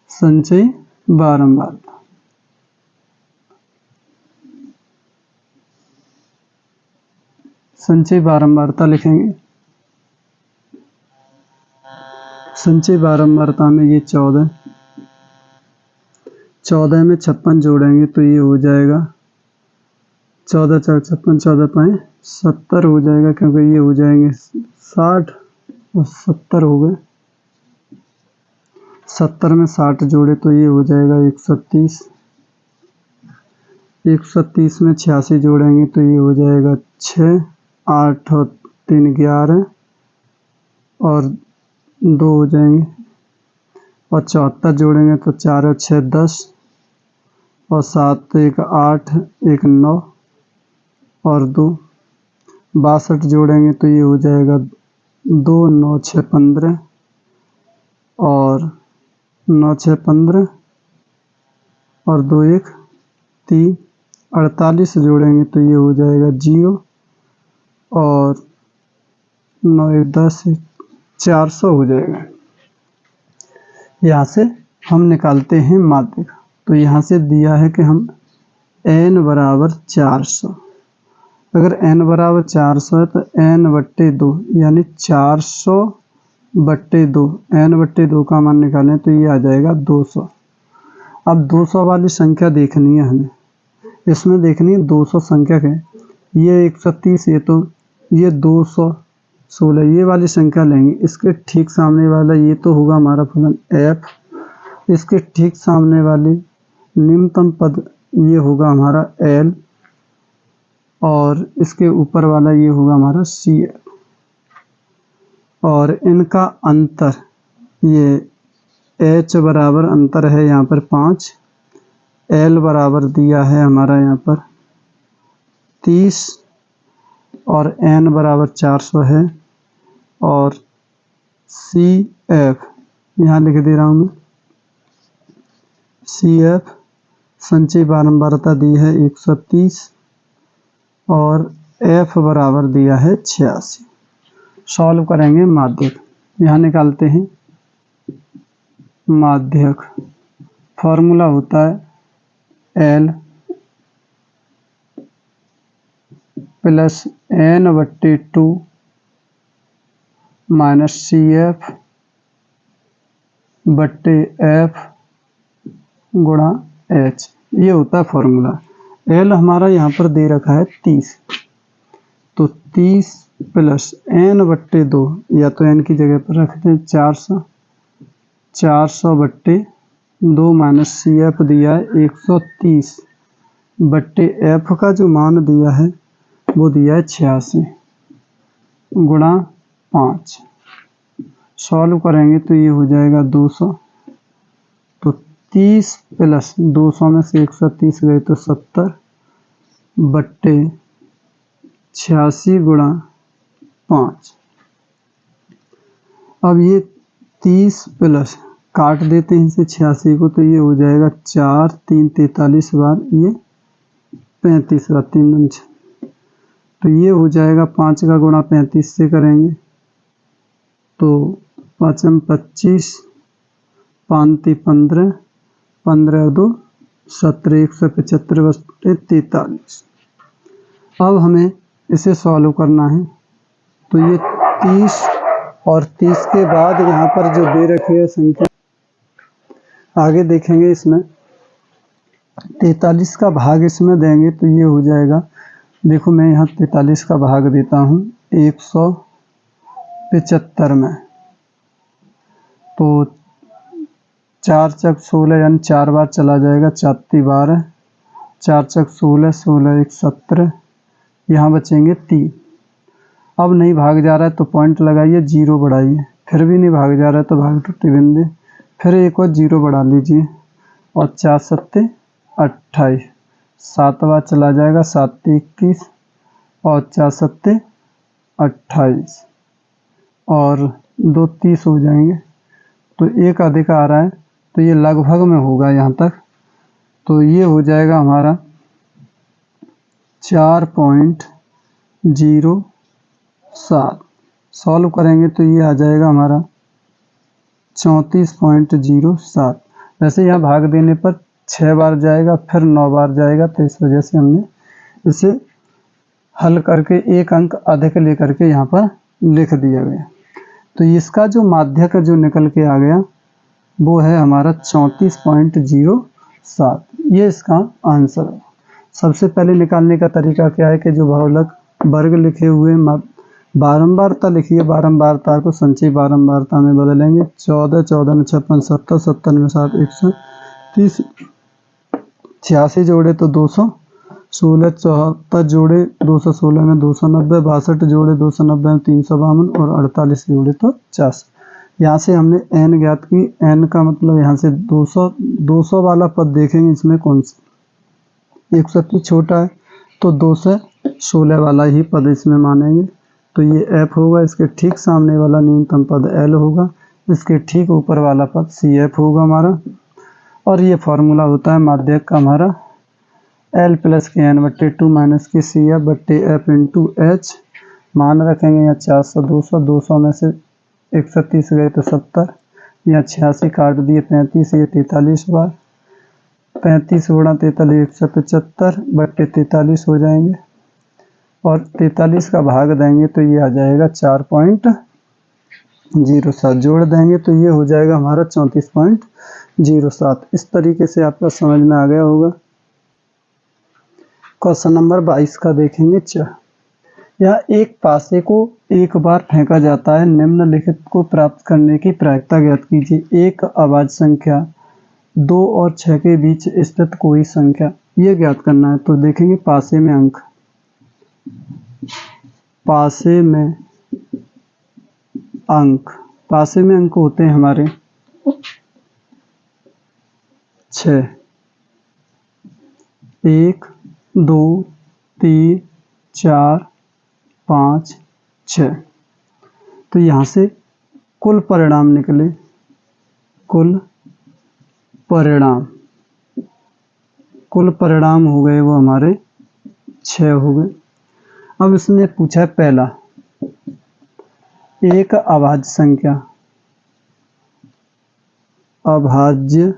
संचयी बारंबारता। संचयी बारंबारता लिखेंगे। संचयी बारंबारता में ये 14, 14 में 56 जोड़ेंगे तो ये हो जाएगा 14 4 56, 14 पाए 70 हो जाएगा, क्योंकि ये हो जाएंगे 60 और 70 हो गए। 70 में 60 जोड़े तो ये हो जाएगा 130, 130 में 86 जोड़ेंगे तो ये हो जाएगा 6, 8 और 3 11 और 2 हो जाएंगे, और 74 जोड़ेंगे तो 4 और 6 10, और 7 1 8, 1 9 और 2, 62 जोड़ेंगे तो ये हो जाएगा 2 9 6 15, और 9 6 15 और 2 1 3, 48 जोड़ेंगे तो ये हो जाएगा 0, और 9 1 10, 400 हो जाएगा। यहाँ से हम निकालते हैं माध्यक। तो यहाँ से दिया है कि हम n बराबर 400, अगर n बराबर 400 है तो n बट्टे 2, यानी 400 बट्टे 2, n बट्टे 2 का मान निकालें तो ये आ जाएगा 200। अब 200 वाली संख्या देखनी है हमें, इसमें देखनी है 200 संख्या है, ये 130, ये 216, ये वाली संख्या लेंगे। इसके ठीक सामने वाला ये तो होगा हमारा फलन f, इसके ठीक सामने वाली निम्नतम पद ये होगा हमारा l, और इसके ऊपर वाला ये होगा हमारा CF, और इनका अंतर ये h बराबर अंतर है यहाँ पर 5, l बराबर दिया है हमारा यहाँ पर 30, और n बराबर 400 है, और CF यहाँ लिख दे रहा हूँ मैं, CF संचयी बारंबारता दी है 130 और f बराबर दिया है 86। सॉल्व करेंगे माध्यक। यहाँ निकालते हैं माध्यक। फॉर्मूला होता है L plus n/2 minus CF बट्टे F गुणा H। ये होता है फॉर्मूला। L हमारा यहाँ पर दे रखा है 30, तो 30 प्लस n/2 या तो n की जगह पर रखते हैं 400 बट्टे 2 माइनस CF दिया है 130 बट्टे F का जो मान दिया है वो दिया है 86 गुणा 5। सॉल्व करेंगे तो ये हो जाएगा 200। तो 30 प्लस 200 में से 130 गए तो 70 बट्टे 86 गुणा 5। अब ये 30 प्लस काट देते हैं इसे 86 को, तो ये हो जाएगा 4 3 43 बार, ये 35 बार 3 दूनी 6। तो ये हो जाएगा 5 का गुणा 35 से करेंगे तो 5 25 5 15 15 2 17 175 बटे 43। अब हमें इसे सॉल्व करना है। तो ये 30 और 30 के बाद यहाँ पर जो दे रखी है संख्या आगे देखेंगे। इसमें 43 का भाग इसमें देंगे तो ये हो जाएगा, देखो मैं यहाँ 43 का भाग देता हूँ 175 में, तो 4 चक 16 यानी 4 बार चला जाएगा, 4 12 4 चक 16 16 1 17, यहाँ बचेंगे 3। अब नहीं भाग जा रहा है तो पॉइंट लगाइए, 0 बढ़ाइए, फिर भी नहीं भाग जा रहा है तो भाग टूटी बिंदु, फिर एक और 0 बढ़ा लीजिए और 4 7 28, 7 बार चला जाएगा, 7 21 और 4 7 28 और 2 30 हो जाएंगे। तो एक अधिक आ रहा है तो ये लगभग में होगा यहाँ तक, तो ये हो जाएगा हमारा 4.07। सॉल्व करेंगे तो ये आ जाएगा हमारा 34.07। वैसे यहाँ भाग देने पर 6 बार जाएगा, फिर 9 बार जाएगा, तो इस वजह से हमने इसे हल करके एक अंक अधिक लेकर के यहाँ पर लिख दिया गया। तो इसका जो माध्यक जो निकल के आ गया वो है हमारा 34.07। ये इसका आंसर है। सबसे पहले निकालने का तरीका क्या है कि जो बहुलक वर्ग लिखे हुए बारंबारता लिखी है, बारंबारता को संचयी बारंबारता में बदलेंगे। 14 14 में 56, 70 70 में 60, 130, 86 जोड़े तो 200, 16 74 जोड़े 216 में 290, 62 जोड़े 290 में 352 और 48 जोड़े तो 50। यहाँ से हमने n ज्ञात की। n का मतलब यहाँ से 200 वाला पद देखेंगे, इसमें कौन सा 130 छोटा है तो 216 वाला ही पद इसमें मानेंगे। तो ये f होगा, इसके ठीक सामने वाला न्यूनतम पद l होगा, इसके ठीक ऊपर वाला पद CF होगा हमारा। और ये फॉर्मूला होता है माध्यक का हमारा L प्लस के n/2 माइनस के CF बट्टे F इंटू H। मान रखेंगे यहाँ 400 200, 200 में से 130 गए तो 70, यहाँ 86 काट दिए 35, ये 43 बार, 35 गुणा 43 175 बट्टे 43 हो जाएंगे और 43 का भाग देंगे तो ये आ जाएगा 4.07। जोड़ देंगे तो ये हो जाएगा हमारा 34.07। इस तरीके से आपका समझ में आ गया होगा। क्वेश्चन नंबर 22 का देखेंगे। यह एक पासे को एक बार फेंका जाता है, निम्नलिखित को प्राप्त करने की प्रायिकता ज्ञात कीजिए। एक अभाज्य संख्या 2 और 6 के बीच स्थित कोई संख्या, ये ज्ञात करना है। तो देखेंगे पासे में अंक, पासे में अंक होते हैं हमारे 6, 1 2 3 4 5 6। तो यहाँ से कुल परिणाम निकले, कुल परिणाम कुल परिणाम हो गए वो हमारे 6 हो गए। अब इसने पूछा है पहला, एक अभाज्य संख्या, अभाज्य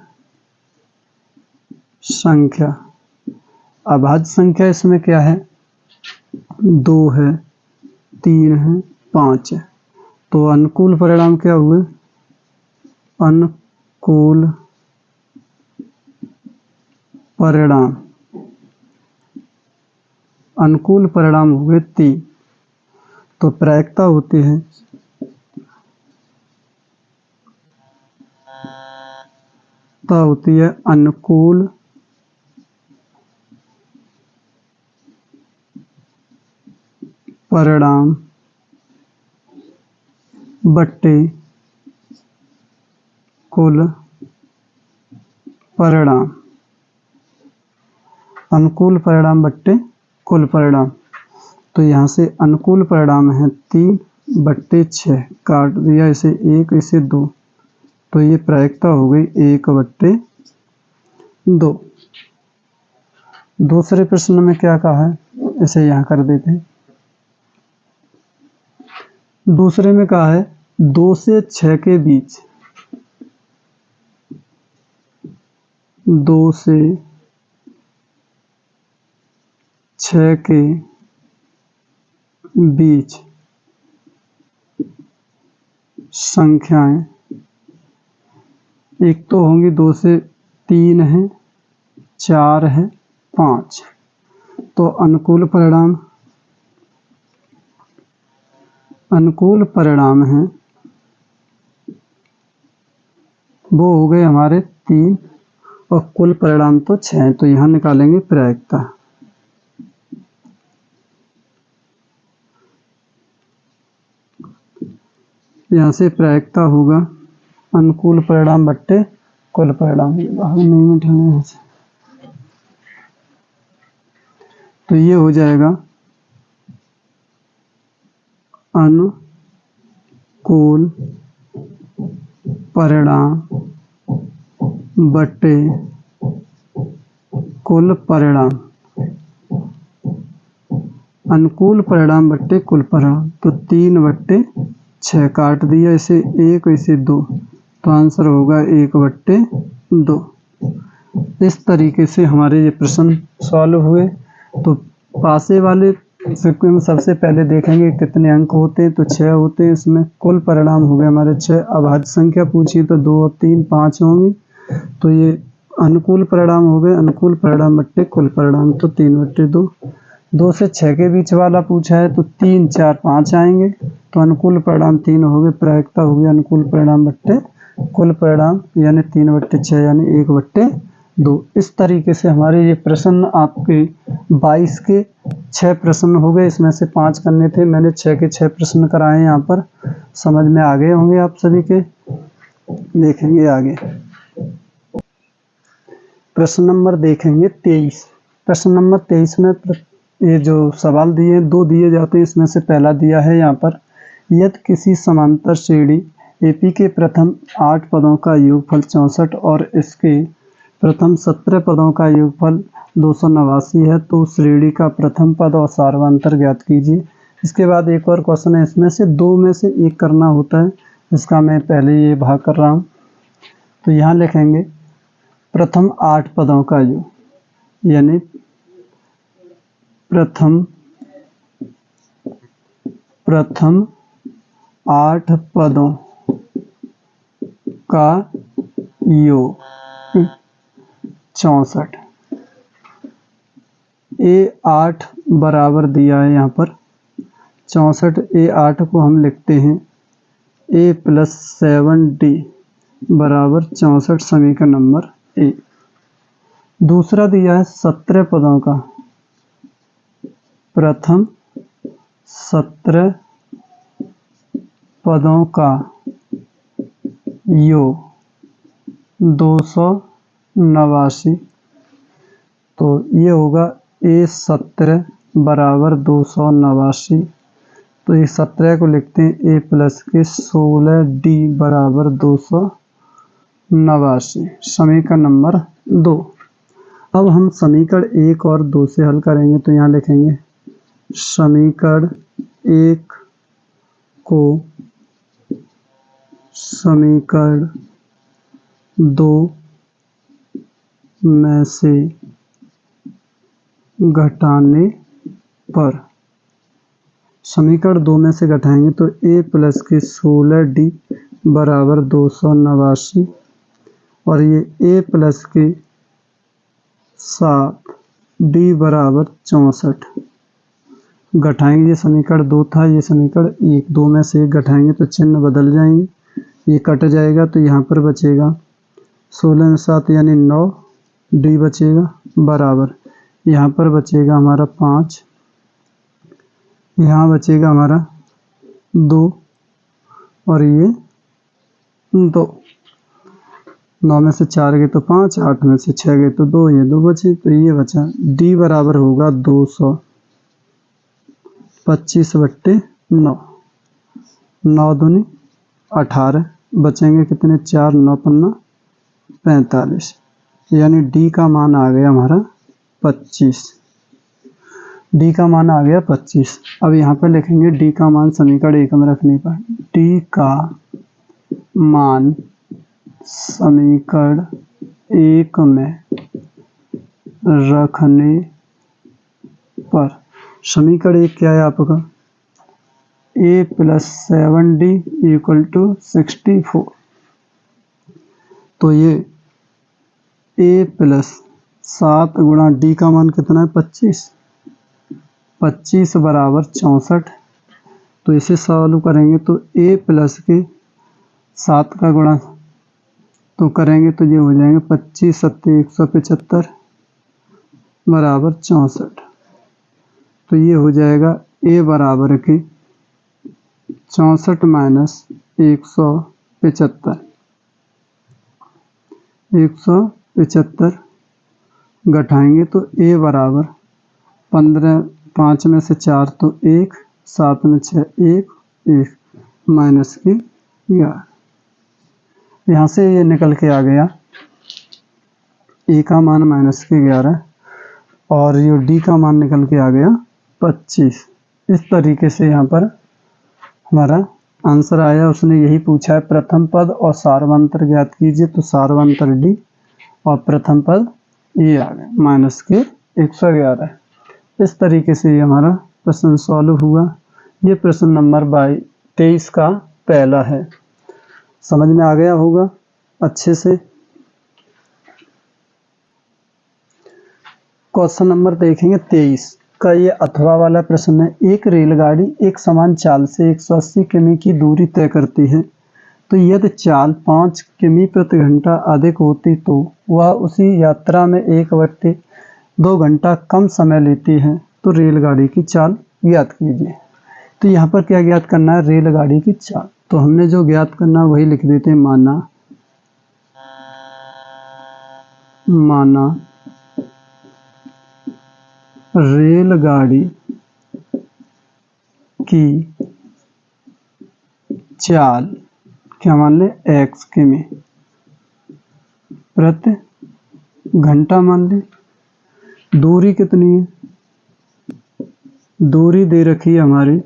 संख्या, अभाज्य संख्या इसमें क्या है, 2 है, 3 है, 5 है। तो अनुकूल परिणाम क्या हुए, अनुकूल परिणाम, अनुकूल परिणाम हुए 3। तो प्रायिकता होती है अनुकूल परिणाम बट्टे कुल परिणाम, अनुकूल परिणाम बट्टे कुल परिणाम। तो यहाँ से अनुकूल परिणाम है 3 बट्टे 6, काट दिया इसे 1 इसे 2, तो ये प्रायिकता हो गई 1 बट्टे 2। दूसरे प्रश्न में क्या कहा है, इसे यहाँ कर देते हैं। दूसरे में कहा है 2 से 6 के बीच, 2 से 6 के बीच संख्याएं, एक तो होंगी 2 से 3 है, 4 है, 5। तो अनुकूल परिणाम है वो हो गए हमारे 3 और कुल परिणाम तो 6। तो यहाँ निकालेंगे प्रायिकता, यहाँ से प्रायिकता होगा अनुकूल परिणाम बट्टे कुल परिणाम, नहीं मिटाने यहाँ से, तो ये हो जाएगा अनुकूल परिणाम बट्टे कुल परिणाम, अनुकूल परिणाम बट्टे कुल परिणाम। तो 3 बट्टे 6, काट दिया इसे 1 इसे 2, तो आंसर होगा 1 बट्टे 2। इस तरीके से हमारे ये प्रश्न सॉल्व हुए। तो पासे वाले सिक्के में सबसे पहले देखेंगे कितने अंक होते हैं, तो 6 होते हैं। इसमें कुल परिणाम हो गए हमारे 6। अभाज्य संख्या पूछी तो 2 और 3 5 होंगी, तो ये अनुकूल परिणाम हो गए, अनुकूल परिणाम बट्टे कुल परिणाम, तो 3 बट्टे 2। 2 से 6 के बीच वाला पूछा है तो 3 4 5 आएंगे, तो अनुकूल परिणाम 3 हो गए, प्रायिकता हो गई अनुकूल परिणाम बट्टे कुल परिणाम, यानी 3 बट्टे 6 यानी 1 बट्टे 2। इस तरीके से हमारे ये प्रश्न आपके 22 के 6 प्रश्न हो गए। इसमें से 5 करने थे, मैंने 6 के 6 प्रश्न कराए। यहाँ पर समझ में आ गए होंगे आप सभी के। देखेंगे आगे प्रश्न नंबर देखेंगे 23। प्रश्न नंबर 23 में ये जो सवाल दिए 2 दिए जाते हैं, इसमें से पहला दिया है यहाँ पर, यदि किसी समांतर श्रेणी एपी के प्रथम 8 पदों का योगफल 64 और इसके प्रथम 17 पदों का योगफल 289 है, तो श्रेणी का प्रथम पद और सार्वंतर ज्ञात कीजिए। इसके बाद एक और क्वेश्चन है, इसमें से 2 में से 1 करना होता है, इसका मैं पहले ये भाग कर रहा हूँ। तो यहाँ लिखेंगे प्रथम 8 पदों का योग, यानी प्रथम 8 पदों का योग 64। A8 बराबर दिया है यहाँ पर 64। A8 को हम लिखते हैं A + 7D बराबर 64 समीकरण नंबर A। दूसरा दिया है 17 पदों का, प्रथम 17 पदों का योग 289। तो ये होगा A17 बराबर 289। तो ये 17 को लिखते हैं A प्लस के 16D बराबर 289 समीकरण नंबर 2। अब हम समीकरण 1 और 2 से हल करेंगे। तो यहाँ लिखेंगे समीकरण 1 को समीकरण 2 में से घटाने पर, समीकरण 2 में से घटाएंगे तो a प्लस के 16d बराबर 289 और ये a प्लस के 7d बराबर 64 घटाएंगे। ये समीकरण 2 था, ये समीकरण 1। 2 में से 1 घटाएंगे तो चिन्ह बदल जाएंगे, ये कट जाएगा तो यहाँ पर बचेगा 16 में 7 यानी 9, d बचेगा बराबर, यहाँ पर बचेगा हमारा 5, यहाँ बचेगा हमारा 2 और ये 2। 9 में से 4 गए तो 5, 8 में से 6 गए तो 2, ये 2 बचे तो ये बचा। d बराबर होगा 225/9, 9 दूनी 18, बचेंगे कितने 4, 9 पन्ना 45, यानी d का मान आ गया हमारा 25। d का मान आ गया 25। अब यहाँ पर लिखेंगे d का मान समीकरण 1 में रखने पर, d का मान समीकरण 1 में रखने पर, समीकरण 1 क्या है आपका, a plus 7d equal to 64। तो ये a प्लस 7 गुणा d का मान कितना है 25, 25 बराबर 64। तो इसे सॉल्व करेंगे तो a प्लस के 7 का गुणा तो करेंगे तो ये हो जाएंगे 25 सत्ते 175 बराबर 64। तो ये हो जाएगा a बराबर के 64 माइनस 175, 175 घटाएंगे तो a बराबर 15, 5 में से 4 तो 1, 7 में 6 1, 1 माइनस के 11। यहाँ से ये निकल के आ गया a का मान माइनस के 11 और ये d का मान निकल के आ गया 25। इस तरीके से यहाँ पर हमारा आंसर आया। उसने यही पूछा है प्रथम पद और सार्वंतर ज्ञात कीजिए, तो सार्वंतर d और प्रथम पद ये आ गए माइनस के 111। इस तरीके से ये हमारा प्रश्न सॉल्व हुआ। ये प्रश्न नंबर 23 का पहला है। समझ में आ गया होगा अच्छे से। क्वेश्चन नंबर देखेंगे 23 का, ये अथवा वाला प्रश्न है। एक रेलगाड़ी एक समान चाल से 180 किमी की दूरी तय करती है, तो यदि चाल 5 किमी प्रति घंटा अधिक होती तो वह उसी यात्रा में 1/2 घंटा कम समय लेती है, तो रेलगाड़ी की चाल ज्ञात कीजिए। तो यहाँ पर क्या ज्ञात करना है, रेलगाड़ी की चाल। तो हमने जो ज्ञात करना है वही लिख देते हैं, माना रेलगाड़ी की चाल क्या मान ले x किमी प्रति घंटा मान ले। दूरी कितनी है, दूरी दे रखी है हमारी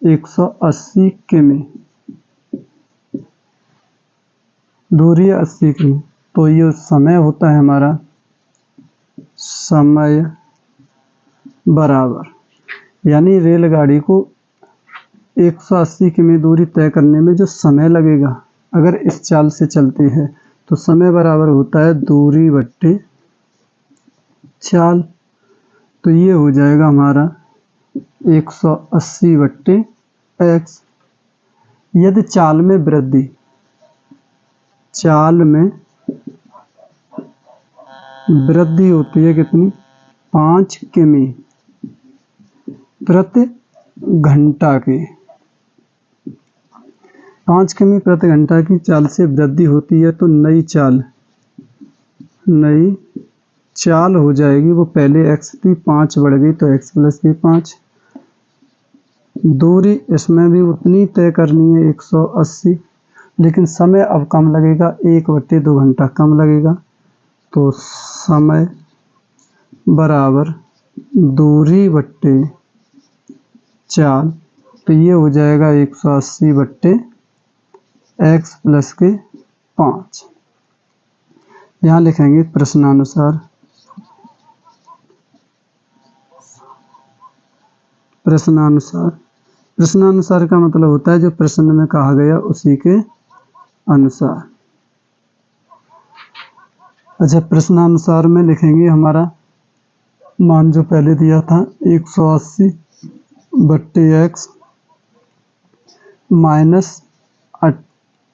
180 किमी, दूरी 80 किमी। तो ये समय होता है हमारा समय बराबर, यानी रेलगाड़ी को 180 किमी दूरी तय करने में जो समय लगेगा अगर इस चाल से चलते हैं तो समय बराबर होता है दूरी बट्टे चाल। तो ये हो जाएगा हमारा 180/x। यदि चाल में वृद्धि, चाल में वृद्धि होती है कितनी 5 किमी प्रति घंटा के, 5 किमी प्रति घंटा की चाल से वृद्धि होती है, तो नई चाल हो जाएगी। वो पहले x थी 5 बढ़ गई तो x प्लस 5। दूरी इसमें भी उतनी तय करनी है 180, लेकिन समय अब कम लगेगा, 1/2 घंटा कम लगेगा। तो समय बराबर दूरी बट्टे चाल, तो ये हो जाएगा 180 बट्टे x प्लस के 5। यहाँ लिखेंगे प्रश्नानुसार। प्रश्नानुसार का मतलब होता है जो प्रश्न में कहा गया उसी के अनुसार। अच्छा, प्रश्नानुसार में लिखेंगे हमारा मान जो पहले दिया था 180 बट्टे x माइनस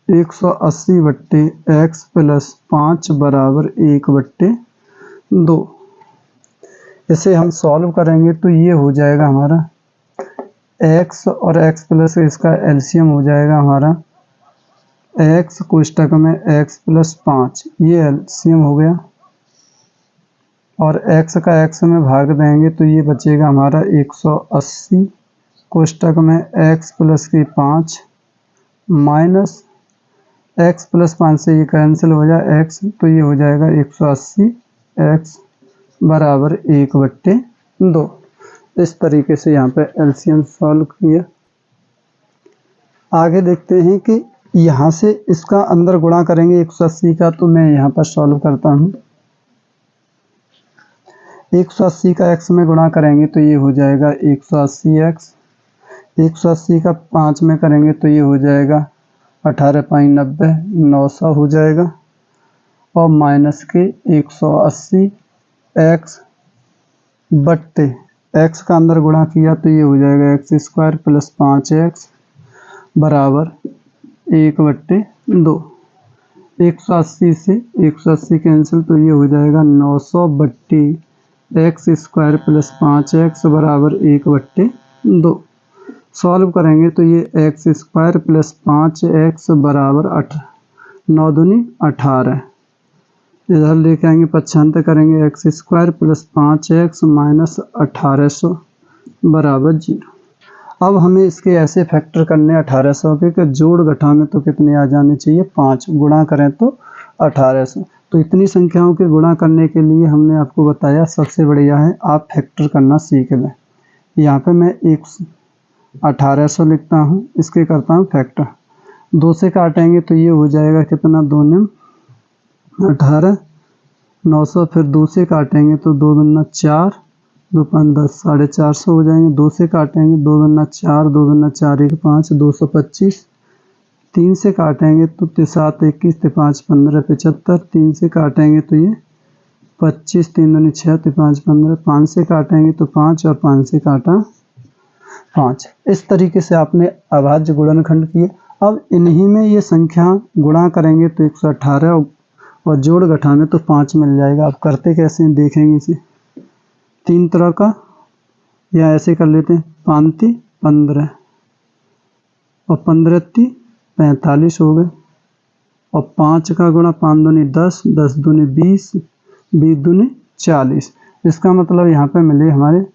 180 बट्टे x प्लस 5 बराबर 1 बट्टे 2। इसे हम सॉल्व करेंगे तो ये हो जाएगा हमारा x और x प्लस इसका एलसीएम हो जाएगा हमारा x कोष्टक में x प्लस 5, ये एलसीएम हो गया, और x का x में भाग देंगे तो ये बचेगा हमारा 180 कोष्टक में x प्लस की 5 माइनस x प्लस 5 से ये कैंसिल हो जाए x, तो ये हो जाएगा 180 x बराबर 1 बट्टे 2। इस तरीके से यहाँ पे एलसीएम सॉल्व किया। आगे देखते हैं कि यहाँ से इसका अंदर गुणा करेंगे 180 का, तो मैं यहाँ पर सॉल्व करता हूँ। 180 का x में गुणा करेंगे तो ये हो जाएगा 180x, 180 का 5 में करेंगे तो ये हो जाएगा 18×5 = 90, 900 हो जाएगा, और माइनस के 180x बट्टे x का अंदर गुणा किया तो ये हो जाएगा x² प्लस 5x बराबर 1 बट्टे 2। 180 से 180 कैंसिल तो ये हो जाएगा 900 बट्टे x² प्लस 5x बराबर 1 बट्टे 2। सॉल्व करेंगे तो ये x² प्लस 5x बराबर 9 दूनी 18। इधर लेके आएंगे पक्षांतर करेंगे x² प्लस 5x माइनस 1800 बराबर 0। अब हमें इसके ऐसे फैक्टर करने 1800 के कि जोड़ घटा में तो कितने आ जाने चाहिए, 5, गुणा करें तो 1800। तो इतनी संख्याओं के गुणा करने के लिए हमने आपको बताया सबसे बढ़िया है आप फैक्टर करना सीख लें। यहाँ पे मैं 1800 लिखता हूँ, इसके करता हूँ फैक्टर। 2 से काटेंगे तो ये हो जाएगा कितना, 2 9 18, 900, फिर 2 से काटेंगे तो 2 दूना 4, 2 5 10, 450 हो जाएंगे। 2 से काटेंगे 2 दूना 4, 2 दूना 4 1 5, 225। 3 से काटेंगे तो 7 21, 5 15 75। 3 से काटेंगे तो ये 25, 3 दूनी 6, 5 15। 5 से काटेंगे तो 5, और 5 से काटा 5। इस तरीके से आपने अभाज्य गुणनखंड किए। अब इन्हीं में ये संख्या गुणा करेंगे तो 118, और जोड़ घटा में तो 5 मिल जाएगा। अब करते कैसे हैं देखेंगे इसे। 3 तरह का, या ऐसे कर लेते हैं, 5 × 15 और 15 × 45 हो गए, और 5 का गुणा 5 दूनी 10, 10 दूनी 20, 20 दूनी 40। इसका मतलब यहाँ पे मिले हमारे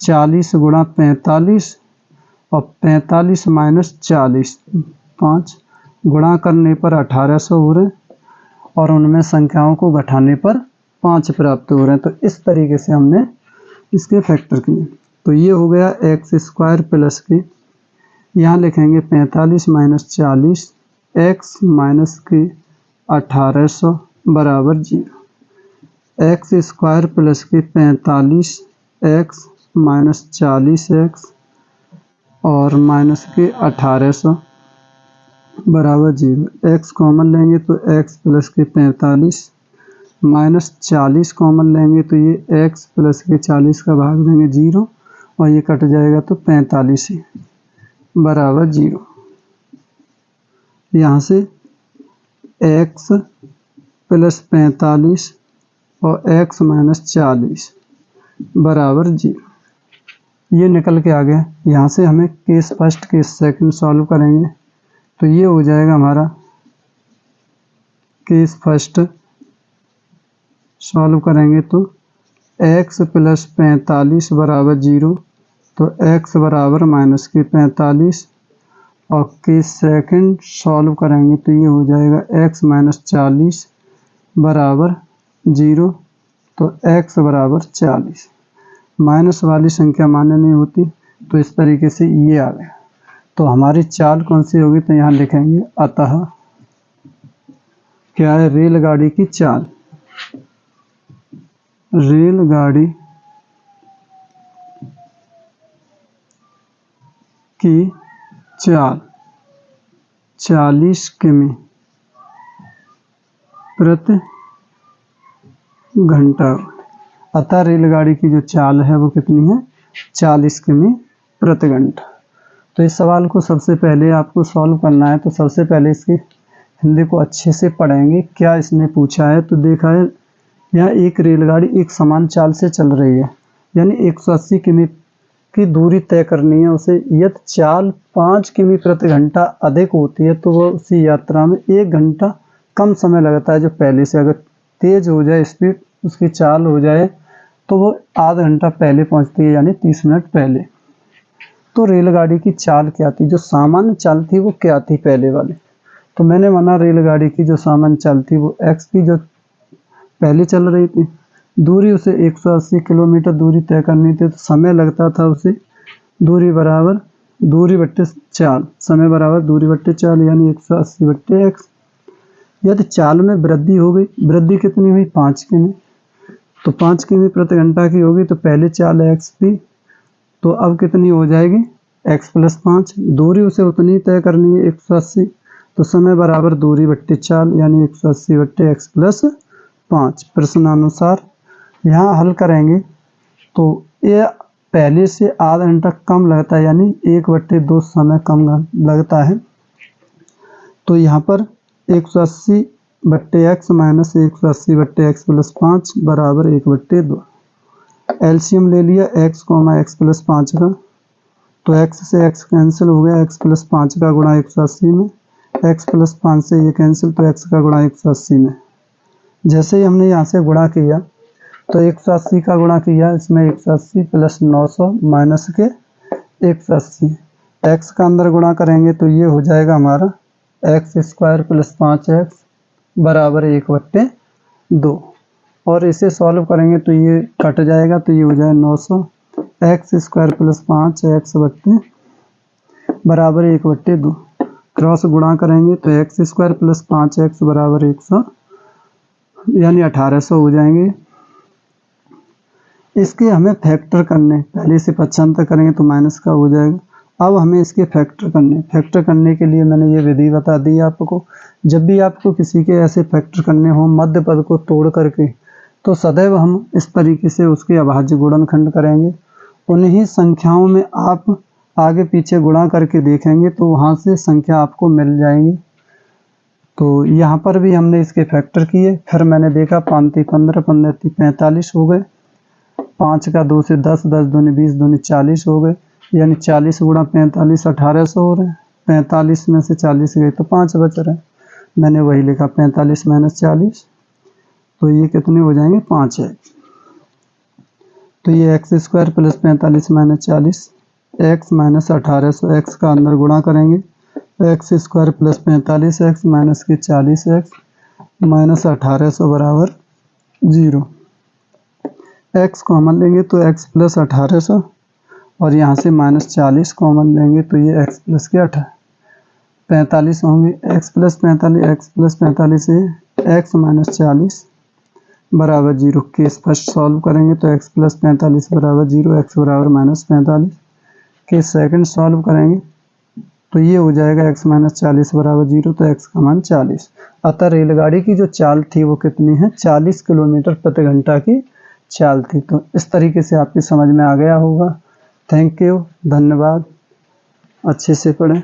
40 × 45, और 45 माइनस 40, 5 गुणा करने पर 1800 हो रहे, और उनमें संख्याओं को घटाने पर 5 प्राप्त हो रहे हैं। तो इस तरीके से हमने इसके फैक्टर किए। तो ये हो गया x² प्लस के, यहाँ लिखेंगे 45 माइनस 40 x माइनस के 1800 बराबर 0। x² प्लस के 45 x माइनस 40 x और माइनस के 1800 बराबर 0। x कॉमन लेंगे तो x प्लस के 45 माइनस 40 कॉमन लेंगे तो ये x प्लस के 40 का भाग देंगे 0, और ये कट जाएगा तो 45 ही बराबर 0। यहाँ से x प्लस 45 और x माइनस 40 बराबर 0, ये निकल के आ गया। यहाँ से हमें case first case second solve करेंगे तो ये हो जाएगा हमारा केस फर्स्ट सॉल्व करेंगे तो x प्लस 45 बराबर 0, तो x बराबर माइनस के 45, और केस सेकंड सॉल्व करेंगे तो ये हो जाएगा x माइनस 40 बराबर 0, तो x बराबर 40। माइनस वाली संख्या मान्य नहीं होती, तो इस तरीके से ये आ गया। तो हमारी चाल कौन सी होगी, तो यहाँ लिखेंगे अतः क्या है, रेलगाड़ी की चाल। रेलगाड़ी की चाल 40 किमी प्रति घंटा। अतः रेलगाड़ी की जो चाल है वो कितनी है, 40 किमी प्रति घंटा। तो इस सवाल को सबसे पहले आपको सॉल्व करना है, तो सबसे पहले इसकी हिंदी को अच्छे से पढ़ेंगे। क्या इसने पूछा है, तो देखा है यहाँ एक रेलगाड़ी एक समान चाल से चल रही है, यानी 180 किमी की दूरी तय करनी है उसे। यदि चाल 5 किमी प्रति घंटा अधिक होती है तो वह उसी यात्रा में 1 घंटा कम समय लगता है जो पहले से। अगर तेज हो जाए स्पीड, उसकी चाल हो जाए, तो वो आधा घंटा पहले पहुंचती है, यानी 30 मिनट पहले। तो रेलगाड़ी की चाल क्या थी, जो सामान्य चाल थी वो क्या थी पहले वाली, तो मैंने माना रेलगाड़ी की जो सामान्य चाल थी वो x की जो पहले चल रही थी, दूरी उसे 180 किलोमीटर दूरी तय करनी थी, तो समय लगता था उसे दूरी बराबर दूरी बट्टे चाल, समय बराबर दूरी बट्टे चाल, यानी 180 बट्टे x। यदि चाल में वृद्धि हो गई, वृद्धि कितनी हुई, 5 किमी, तो 5 किमी प्रति घंटा की होगी, तो पहले चाल है x की, तो अब कितनी हो जाएगी, x + 5। दूरी उसे उतनी तय करनी है 180, तो समय बराबर दूरी बट्टे चाल, यानी 180 बट्टे x + 5। प्रश्नानुसार यहाँ हल करेंगे तो ये पहले से आधा घंटा कम लगता है, यानी 1/2 समय कम लगता है। तो यहाँ पर 180 बट्टे x माइनस 180 बट्टे x + 5 बराबर 1/2। एलसीएम ले लिया x, x + 5 का, तो x से x कैंसिल हो गया, x + 5 का गुणा 180 में, x + 5 से ये कैंसिल, तो x का गुणा 180 में। जैसे ही हमने यहाँ से गुणा किया तो 180 का गुणा किया, इसमें 180 + 900 माइनस के 180, x का अंदर गुणा करेंगे तो ये हो जाएगा हमारा x² + 5x बराबर 1/2। और इसे सॉल्व करेंगे तो ये कट जाएगा, तो ये हो जाए 900 x² + 5x बराबर 1/2। क्रॉस गुणा करेंगे तो x² + 5x बराबर 100, यानी 1800 हो जाएंगे। इसके हमें फैक्टर करने, पहले से पक्षांतर करेंगे तो माइनस का हो जाएगा। अब हमें इसके फैक्टर करने के लिए मैंने ये विधि बता दी आपको। जब भी आपको किसी के ऐसे फैक्टर करने हो मध्य पद को तोड़ करके, तो सदैव हम इस तरीके से उसके अभाज्य गुणनखंड करेंगे। उन्हीं संख्याओं में आप आगे पीछे गुणा करके देखेंगे तो वहाँ से संख्या आपको मिल जाएंगी। तो यहाँ पर भी हमने इसके फैक्टर किए, फिर मैंने देखा 5 × 15, 15 × 45 हो गए, 5 का 2 से 10, 10 दूनी 20, दूनी 40 हो गए, यानी 40 × 45 1800 हो रहे हैं। 45 में से 40 गए तो 5 बच रहे हैं, मैंने वही लिखा 45 - 40, तो ये कितने हो जाएंगे, 5 है। तो ये x² + 45 - 40 x माइनस 1800, x का अंदर गुणा करेंगे, x² + 45x माइनस के 40x माइनस 1800 बराबर 0। x कॉमन लेंगे तो x + 1800, और यहाँ से -40 कॉमन लेंगे तो ये x + के 45 होंगे, x + 45 x + 45 से x - 40 बराबर 0। केस फर्स्ट सॉल्व करेंगे तो x + 45 बराबर 0, x बराबर -45। केस सेकंड सॉल्व करेंगे तो ये हो जाएगा x - 40 बराबर 0, तो x का मान 40। अतः रेलगाड़ी की जो चाल थी वो कितनी है, 40 किलोमीटर प्रति घंटा की चाल थी। तो इस तरीके से आपकी समझ में आ गया होगा। थैंक यू, धन्यवाद, अच्छे से पढ़ें।